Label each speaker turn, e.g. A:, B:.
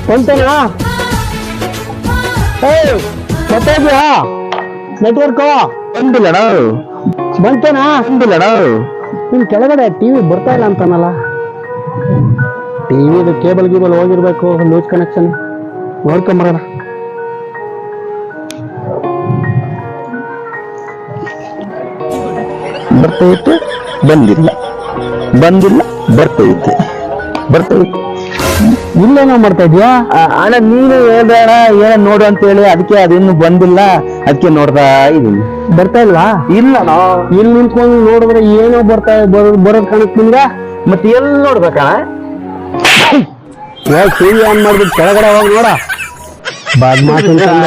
A: ಬಂತೇನಾ? ಗೊತ್ತಾದ್ಯಾ network
B: ಬಂದಿಲ್ಲಣ
A: ಬಂತೇನಾ?
B: ಬಂದಿಲ್ಲಣ.
A: ನಿಮ್ ಕೆಳಗಡೆ TV ಬರ್ತಾ ಇಲ್ಲ ಅಂತಾನಲ್ಲ. ಟಿವಿದು ಕೇಬಲ್ ಗೀಬಲ್ ಹೋಗಿರ್ಬೇಕು, ಲೂಸ್ ಕನೆಕ್ಷನ್ ನೋಡ್ಕೊಂಬರೋಣ.
B: ಬರ್ತೈತೆ ಬಂದಿಲ್ಲ, ಬಂದಿಲ್ಲ ಬರ್ತೈತೆ, ಬರ್ತೈತೆ.
A: ಇಲ್ಲೇನೋ ಮಾಡ್ತಾ ಇದ್ಯಾ?
B: ಅಣ್ಣ ನೀನು ಹೇಳ್ಬೇಡ ಏನ ನೋಡು ಅಂತ ಹೇಳಿ, ಅದಕ್ಕೆ ಅದಿನ್ನು ಬಂದಿಲ್ಲ, ಅದಕ್ಕೆ ನೋಡ್ತಾ ಇದೀನಿ.
A: ಬರ್ತಾ ಇಲ್ವಾ?
B: ಇಲ್ಲಣ್ಣ.
A: ಇಲ್ಲಿ ನಿಂತ್ಕೊಂಡು ನೋಡಿದ್ರೆ ಏನೋ ಬರೋದ್ ಕಾಣುತ್ತೆ ನಿಮ್ಗ.
B: ಮತ್ತೆ ಎಲ್ಲಿ ನೋಡ್ಬೇಕಣ್ಣ?
A: ಟಿವಿ ಆನ್ ಮಾಡ್ಬಿಟ್ಟು ಕೆಳಗಡೆ ಹೋಗಿ ನೋಡ. ಬಾದ್ ಮಾತು